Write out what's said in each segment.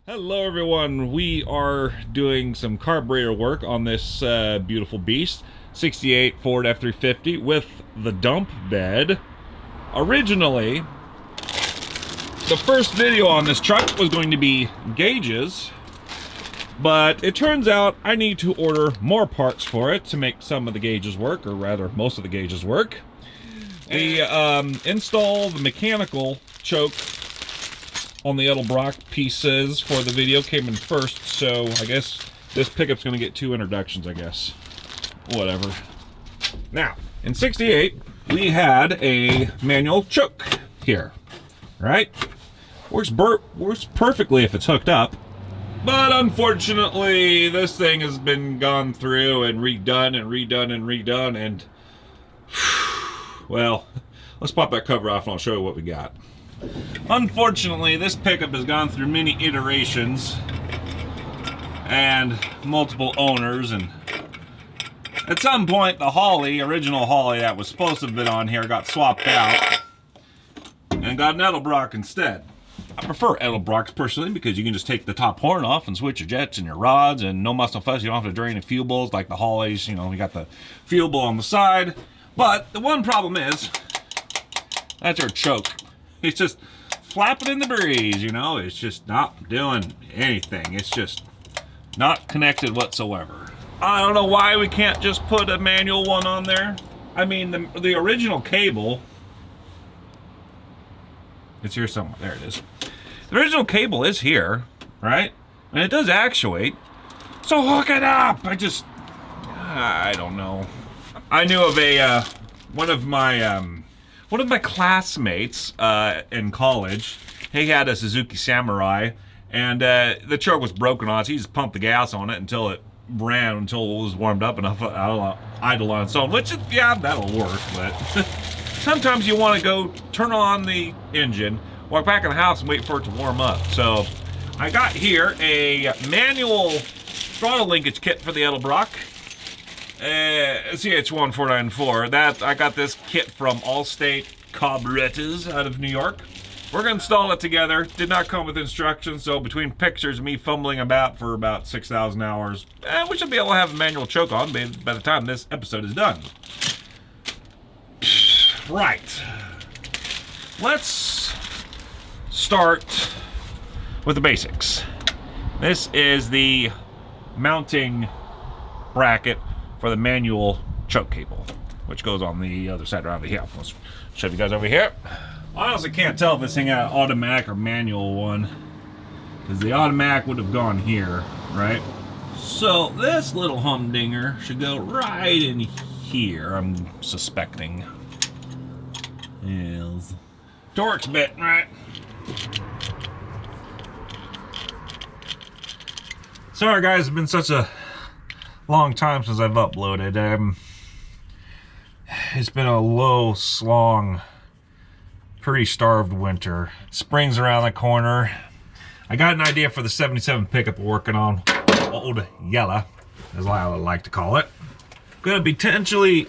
Hello everyone, we are doing some carburetor work on this beautiful beast, 68 Ford F350 with the dump bed. Originally, the first video on this truck was going to be gauges, but it turns out I need to order more parts for it to make some of the gauges work, or rather most of the gauges work. The install the mechanical choke on the Edelbrock pieces for the video came in first, so I guess this pickup's gonna get two introductions, I guess. Whatever. Now, in 68, we had a manual choke here, right? Works perfectly if it's hooked up, but unfortunately, this thing has been gone through and redone and redone and redone, and well, let's pop that cover off and I'll show you what we got. Unfortunately, this pickup has gone through many iterations and multiple owners, and at some point the original Holly that was supposed to have been on here got swapped out and got an Edelbrock instead. I prefer Edelbrocks personally because you can just take the top horn off and switch your jets and your rods and no muss, no fuss. You don't have to drain the fuel bowls like the Hollys. You know, you got the fuel bowl on the side. But the one problem is, that's our choke. It's just flapping in the breeze, you know? It's just not doing anything. It's just not connected whatsoever. I don't know why we can't just put a manual one on there. I mean, the original cable, it's here somewhere. There it is. The original cable is here, right? And it does actuate. So hook it up! I don't know. I knew of one of my classmates in college. He had a Suzuki Samurai, and the choke was broken on it. So he just pumped the gas on it until it ran, until it was warmed up enough idle on its own. Which, yeah, that'll work. But sometimes you want to go turn on the engine, walk back in the house, and wait for it to warm up. So I got here a manual throttle linkage kit for the Edelbrock. CH1494. I got this kit from Allstate Carburetors out of New York. We're gonna install it together. Did not come with instructions, so between pictures and me fumbling about for about 6,000 hours, we should be able to have a manual choke on by the time this episode is done. Right. Let's start with the basics. This is the mounting bracket for the manual choke cable, which goes on the other side around here. Let's show you guys over here. I honestly can't tell if this thing had an automatic or manual one, because the automatic would have gone here, right? So this little humdinger should go right in here, I'm suspecting. Yes. Torx bit, right? Sorry guys, it's been such a long time since I've uploaded. It's been a low slong, pretty starved winter. Spring's around the corner. I got an idea for the 77 pickup we're working on, Old Yella, as I like to call it. Gonna be potentially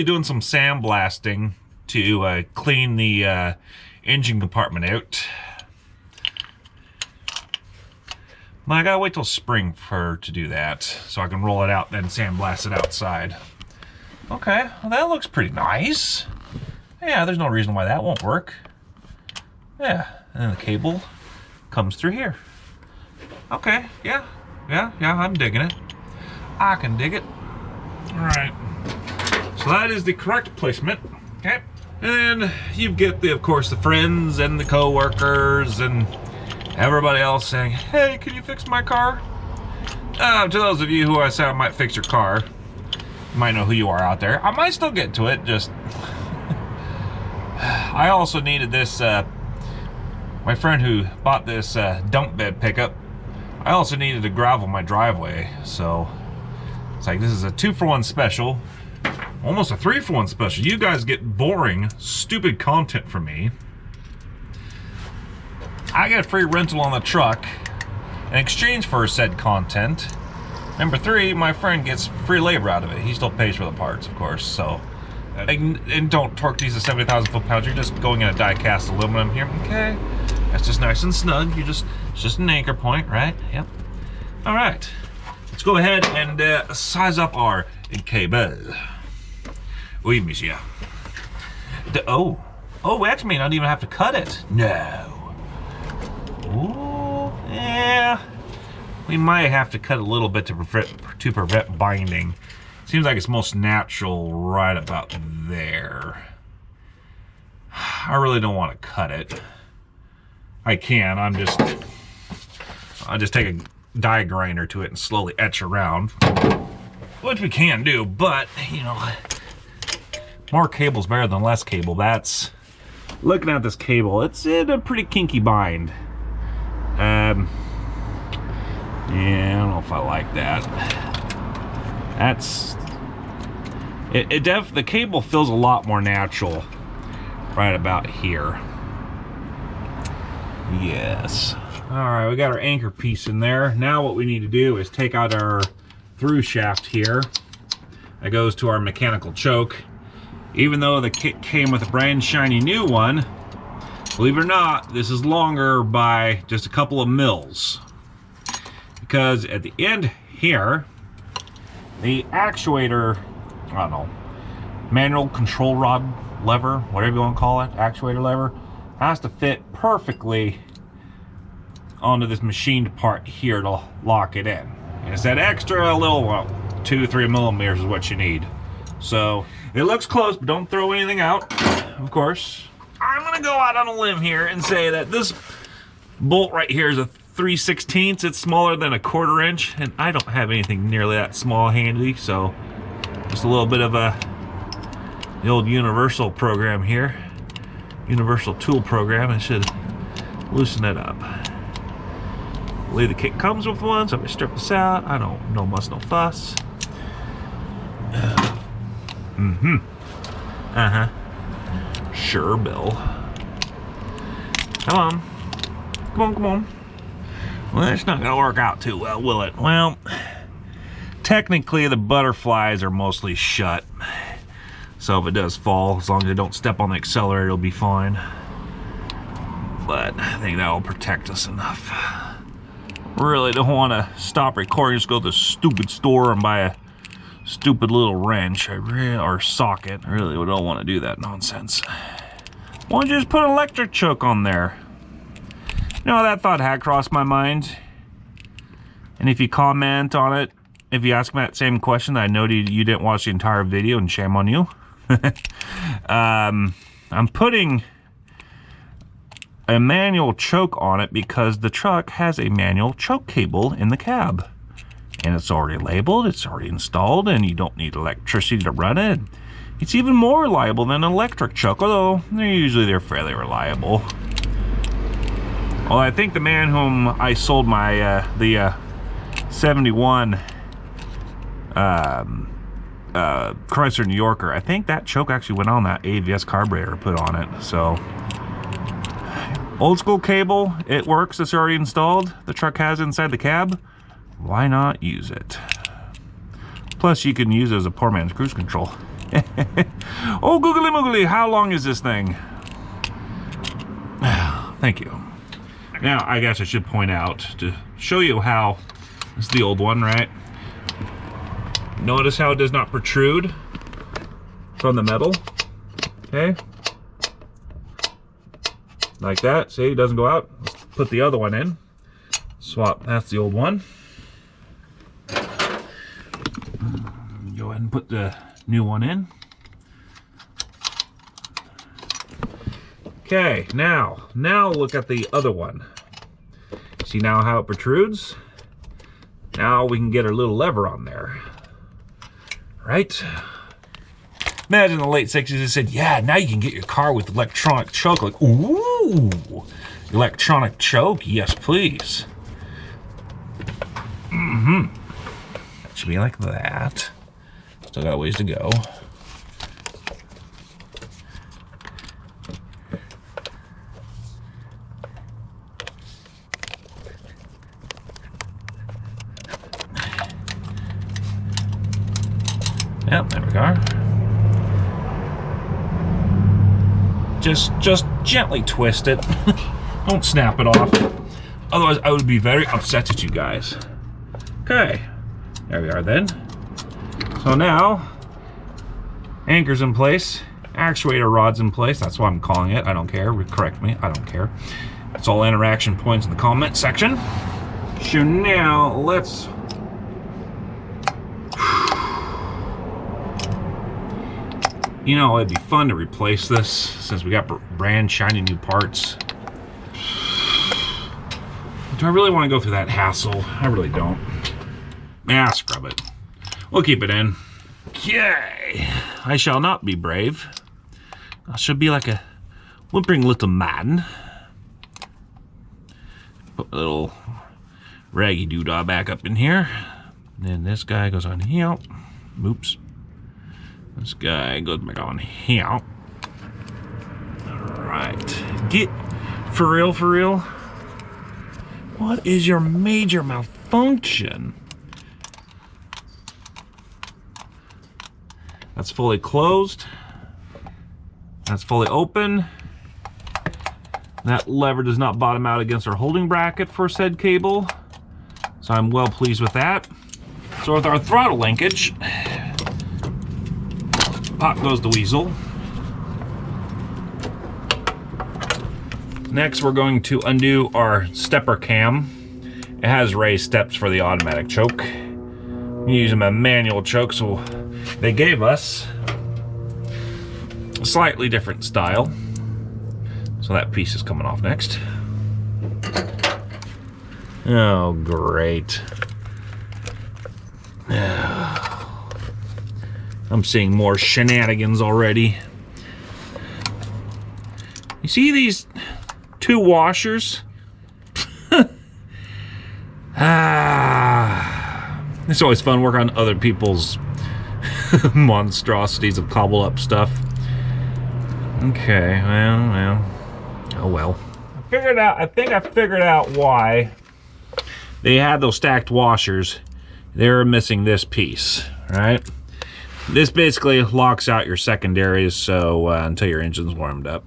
doing some sandblasting to clean the engine compartment out. I gotta wait till spring to do that, so I can roll it out, then sandblast it outside. Okay, well that looks pretty nice. Yeah, there's no reason why that won't work. Yeah, and then the cable comes through here. Okay, yeah, I'm digging it. I can dig it. All right, so that is the correct placement. Okay, and then you get of course, the friends and the co-workers and everybody else saying, hey, can you fix my car? To those of you who I said I might fix your car, you might know who you are out there. I might still get to it, just... I also needed this, my friend who bought this dump bed pickup, I also needed to gravel my driveway, so it's like this is a 2-for-1 special, almost a 3-for-1 special. You guys get boring, stupid content from me. I get a free rental on the truck in exchange for said content. Number 3, my friend gets free labor out of it. He still pays for the parts, of course, so And don't torque these to 70,000 foot-pounds. You're just going in a die-cast aluminum here. Okay, that's just nice and snug. You just It's just an anchor point, right? Yep. All right. Let's go ahead and size up our cable. Oui, monsieur. Oh, we actually may not even have to cut it. No. Ooh, yeah. We might have to cut a little bit to prevent binding. Seems like it's most natural right about there. I really don't want to cut it. I can. I'll just take a die grinder to it and slowly etch around, which we can do. But you know, more cable's better than less cable. That's looking at this cable. It's in a pretty kinky bind. Yeah, I don't know if I like that. That's the cable feels a lot more natural right about here. Yes. All right, we got our anchor piece in there. Now what we need to do is take out our through shaft here. That goes to our mechanical choke. Even though the kit came with a brand shiny new one, believe it or not, this is longer by just a couple of mils. Because at the end here, the actuator, I don't know, manual control rod lever, whatever you want to call it, actuator lever, has to fit perfectly onto this machined part here to lock it in. And it's that extra little, well, 2-3 millimeters is what you need. So it looks close, but don't throw anything out, of course. I'm gonna go out on a limb here and say that this bolt right here is a 3/16. It's smaller than a 1/4 inch, and I don't have anything nearly that small handy, so just a little bit of the old universal program here, universal tool program, and should loosen it up. I believe the kit comes with one, so I'm gonna strip this out. I don't know muss, no fuss. Sure, Bill. Come on. Come on, come on. Well, that's not gonna work out too well, will it? Well, technically the butterflies are mostly shut. So if it does fall, as long as I don't step on the accelerator, it'll be fine. But I think that'll protect us enough. Really don't want to stop recording, just go to the stupid store and buy a stupid little wrench or socket. I really don't want to do that nonsense. Why don't you just put an electric choke on there? You know, that thought had crossed my mind. And if you comment on it, if you ask me that same question, I know you didn't watch the entire video, and shame on you. I'm putting a manual choke on it because the truck has a manual choke cable in the cab. And it's already labeled, it's already installed, and you don't need electricity to run it. It's even more reliable than an electric choke, although they're fairly reliable. Well, I think the man whom I sold my the 71 Chrysler New Yorker, I think that choke actually went on that AVS carburetor put on it. So old school cable, it works, it's already installed, the truck has inside the cab. Why not use it? Plus you can use it as a poor man's cruise control. Oh, googly moogly, how long is this thing? Thank you. Now I guess I should point out to show you how, this is the old one, right? Notice how it does not protrude from the metal, okay? Like that, see, it doesn't go out. Let's put the other one in. Swap, that's the old one. Go ahead and put the new one in. Okay, now look at the other one. See now how it protrudes? Now we can get our little lever on there. Right? Imagine in the late 60s they said, yeah, now you can get your car with electronic choke. Like, ooh, electronic choke, yes please. That should be like that. Still got a ways to go. Yep, there we go. Just gently twist it. Don't snap it off. Otherwise, I would be very upset at you guys. Okay, there we are then. So now, anchor's in place, actuator rod's in place. That's what I'm calling it. I don't care. Correct me. I don't care. That's all interaction points in the comment section. So now, let's... You know, it'd be fun to replace this since we got brand shiny new parts. Do I really want to go through that hassle? I really don't. Ah, scrub it. We'll keep it in. Okay. I shall not be brave. I shall be like a whimpering little man. Put a little raggy doodah back up in here. And then this guy goes on here. Oops. This guy goes back on here. Alright. Get for real, for real. What is your major malfunction? That's fully closed. That's fully open. That lever does not bottom out against our holding bracket for said cable. So I'm well pleased with that. So with our throttle linkage, pop goes the weasel. Next, we're going to undo our stepper cam. It has raised steps for the automatic choke. I'm using a manual choke, so they gave us a slightly different style. So that piece is coming off next. Oh, great. I'm seeing more shenanigans already. You see these two washers? It's always fun working on other people's monstrosities of cobbled up stuff. Okay, well, oh well. I think I figured out why they had those stacked washers. They were missing this piece, right? This basically locks out your secondaries so until your engine's warmed up.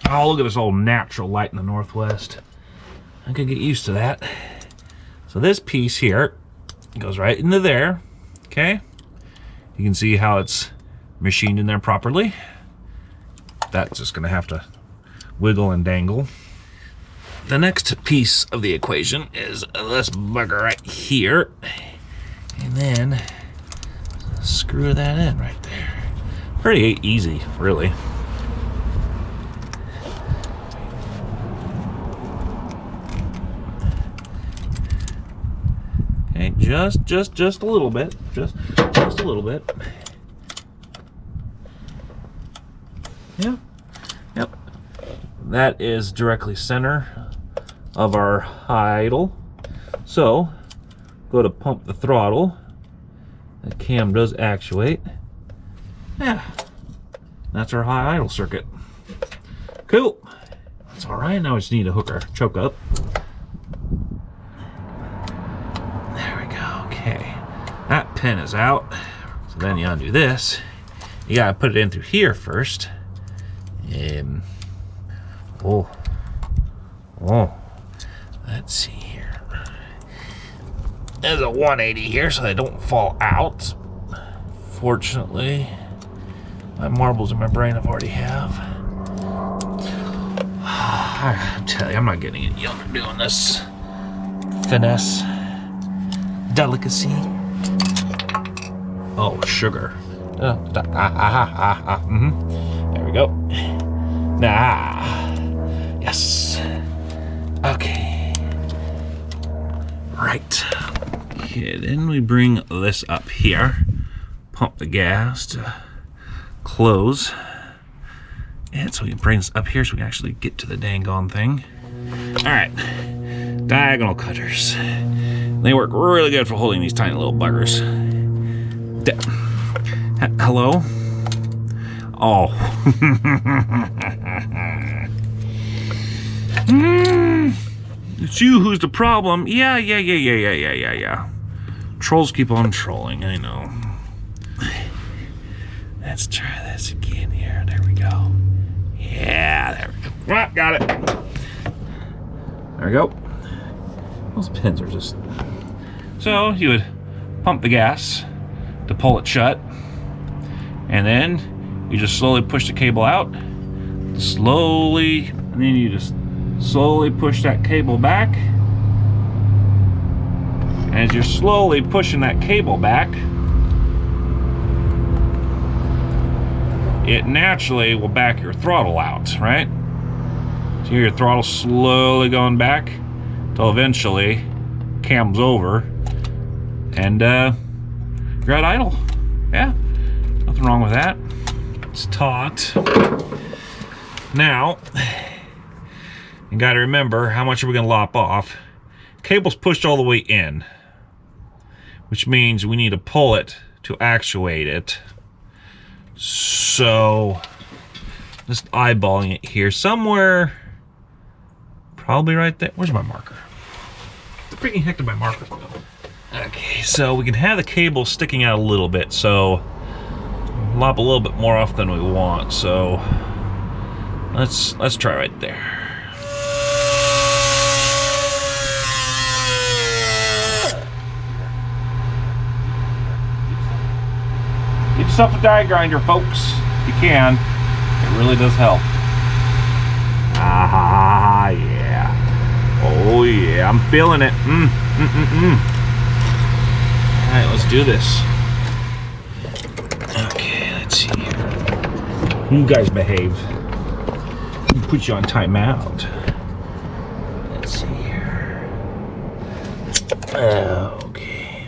Oh, look at this old natural light in the northwest. I could get used to that. So this piece here goes right into there, okay? You can see how it's machined in there properly. That's just gonna have to wiggle and dangle. The next piece of the equation is this bugger right here. And then screw that in right there. Pretty easy, really. Okay, just a little bit. Just a little bit. Yeah. Yep. That is directly center of our high idle. So, go to pump the throttle. The cam does actuate. Yeah. That's our high idle circuit. Cool. That's all right. Now we just need to hook our choke up. There we go. Okay. That pin is out. So then you undo this. You gotta put it in through here first. Oh. Let's see here. There's a 180 here so they don't fall out. Fortunately, my marbles in my brain I've already have. I tell you, I'm not getting any younger doing this finesse delicacy. Oh, sugar. There we go. Yes. Okay. Right. Okay, then we bring this up here. Pump the gas to close. And so we can bring this up here so we can actually get to the dang on thing. Alright. Diagonal cutters. They work really good for holding these tiny little buggers. Hello? Oh. It's you who's the problem. Yeah. Trolls keep on trolling, I know. Let's try this again here. There we go. Yeah, there we go. Ah, got it. There we go. Those pins are just... So you would pump the gas to pull it shut, and then you just slowly push the cable out, slowly, and then you just slowly push that cable back. And as you're slowly pushing that cable back, it naturally will back your throttle out, right? So your throttle slowly going back till eventually cams over and you're at idle. Yeah, nothing wrong with that. It's taut. Now, you gotta remember, how much are we gonna lop off? Cable's pushed all the way in, which means we need to pull it to actuate it. So, just eyeballing it here, somewhere, probably right there. Where's my marker? What the freaking heck did my marker go? Okay, so we can have the cable sticking out a little bit, so lop a little bit more off than we want. So let's try right there. Get yourself a die grinder, folks. If you can, it really does help. Ah, yeah. Oh yeah, I'm feeling it. All right, let's do this. Okay, let's see here. You guys behave. Put you on timeout. Let's see here. Okay.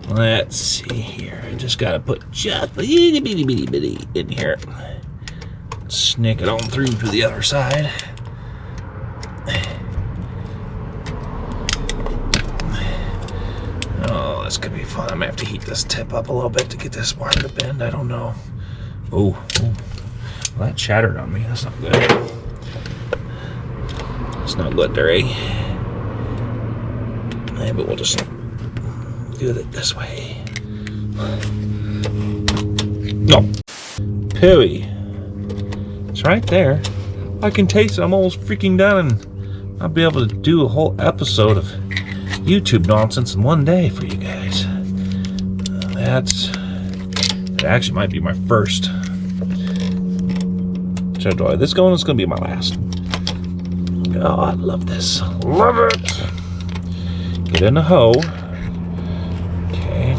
Let's see here. I just gotta put just a itty bitty bitty bitty in here. Sneak it on through to the other side. Oh, this could be fun. I'm gonna have to heat this tip up a little bit to get this wire to bend. I don't know. Oh, well, that shattered on me. That's not good. That's not good there, eh? Maybe we'll just do it this way. No. Pooey. It's right there. I can taste it. I'm almost freaking done, and I'll be able to do a whole episode of YouTube nonsense in one day for you guys. It actually might be my first. So do I? This going is going to be my last. Oh, I love this. Love it. Get in the hoe. Okay.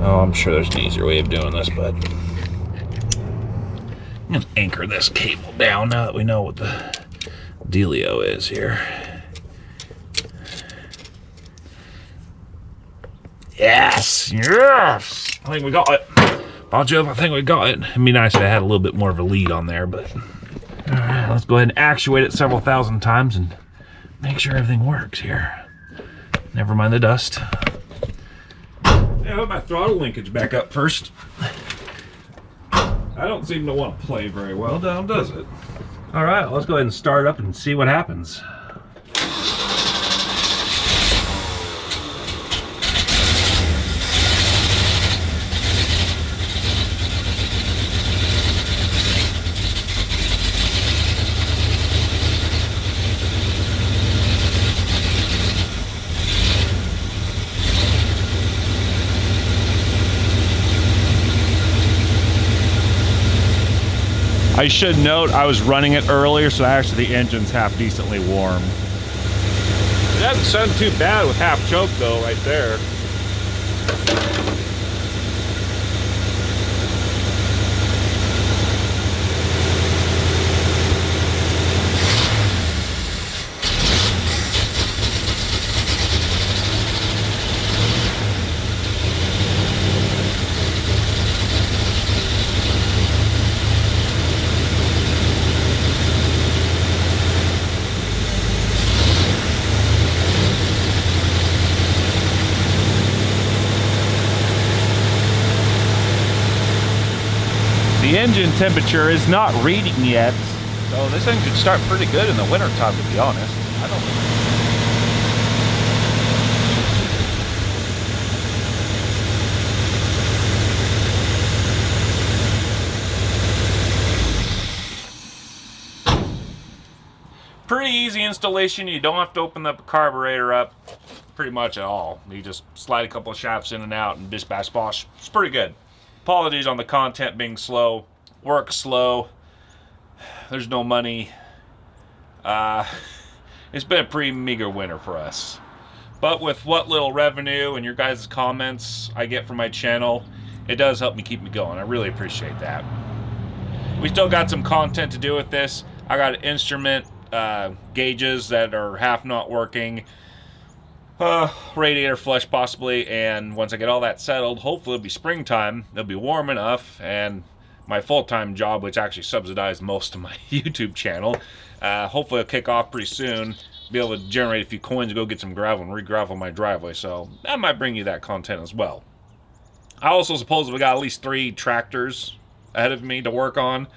Oh, I'm sure there's an easier way of doing this, but I'm going to anchor this cable down now that we know what the dealio is here. Yes! Yes! I think we got it. By Jove, I think we got it. It'd be nice if I had a little bit more of a lead on there, but... Alright, let's go ahead and actuate it several thousand times and make sure everything works here. Never mind the dust. Yeah, I put my throttle linkage back up first. I don't seem to want to play very well down, does it? Alright, let's go ahead and start up and see what happens. I should note I was running it earlier, so actually the engine's half decently warm. It doesn't sound too bad with half choke though, right there. The engine temperature is not reading yet, so this thing should start pretty good in the winter time, to be honest. I don't know. Pretty easy installation. You don't have to open the carburetor up pretty much at all. You just slide a couple of shafts in and out and bish bash bosh. It's pretty good. Apologies on the content being slow. Work slow. There's no money. It's been a pretty meager winter for us. But with what little revenue and your guys' comments I get from my channel, it does help me keep me going. I really appreciate that. We still got some content to do with this. I got instrument gauges that are half not working. Radiator flush possibly, and once I get all that settled, hopefully it'll be springtime. It'll be warm enough, and my full-time job, which actually subsidized most of my YouTube channel, hopefully it'll kick off pretty soon. Be able to generate a few coins to go get some gravel and re-gravel my driveway, so that might bring you that content as well. I also suppose we got at least 3 tractors ahead of me to work on,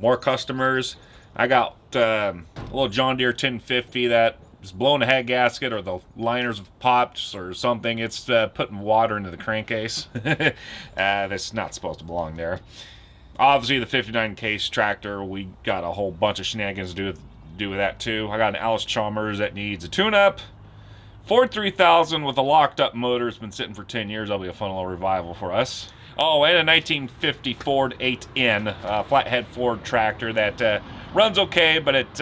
more customers. I got a little John Deere 1050 that is blowing a head gasket, or the liners have popped or something. It's putting water into the crankcase. That's not supposed to belong there. Obviously, the 59 case tractor, we got a whole bunch of shenanigans to do with that too. I got an Alice Chalmers that needs a tune-up. Ford 3000 with a locked-up motor. It's been sitting for 10 years. That'll be a fun little revival for us. Oh, and a 1950 Ford 8N, flathead Ford tractor that runs okay, but it's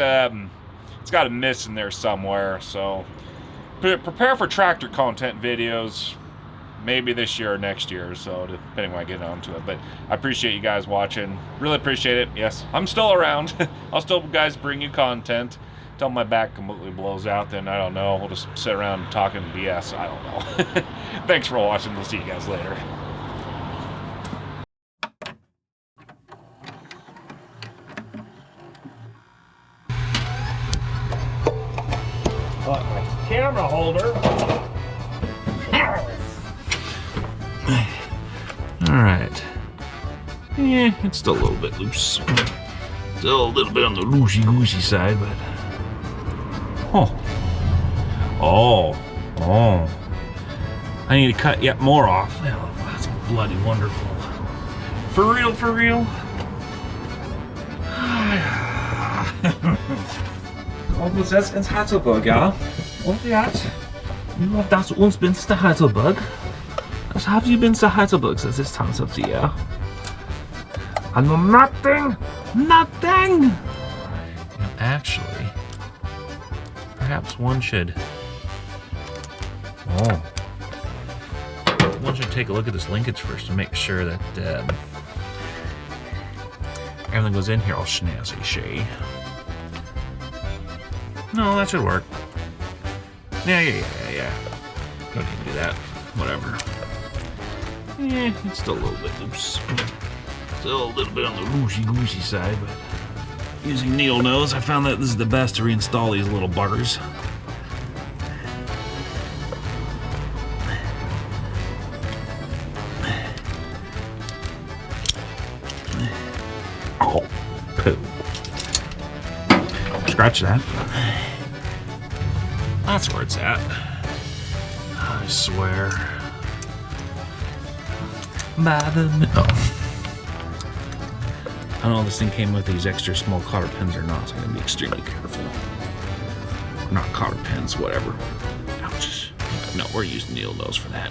got a miss in there somewhere. So prepare for tractor content videos, maybe this year or next year, so depending when I get onto it. But I appreciate you guys watching. Really appreciate it. Yes, I'm still around. I'll still, guys, bring you content. Until my back completely blows out, then I don't know. We'll just sit around talking BS. I don't know. Thanks for watching. We'll see you guys later. My camera holder. All right. Yeah, it's still a little bit loose. Still a little bit on the loosey-goosey side, but. Oh. I need to cut yet more off. Oh, that's bloody wonderful. For real, for real. Kommst du jetzt ins Heidelberg, ja? Und jetzt? Nur das uns bin's der Heidelberg. Was have you been to Heidelberg since this time of the year? I know nothing! Nothing! Actually, perhaps one should. One should take a look at this linkage first to make sure that everything goes in here all snazzy. No, that should work. Yeah. Don't need to do that. Whatever. Yeah, it's still a little bit loose. Still a little bit on the loosey-goosey side, but using needle nose, I found that this is the best to reinstall these little buggers. Oh, poo. Scratch that. That's where it's at. I swear. By the I don't know if this thing came with these extra small cotter pins or not, so I'm gonna be extremely careful. Not cotter pins, whatever. Ouch. No, we're using needle nose for that.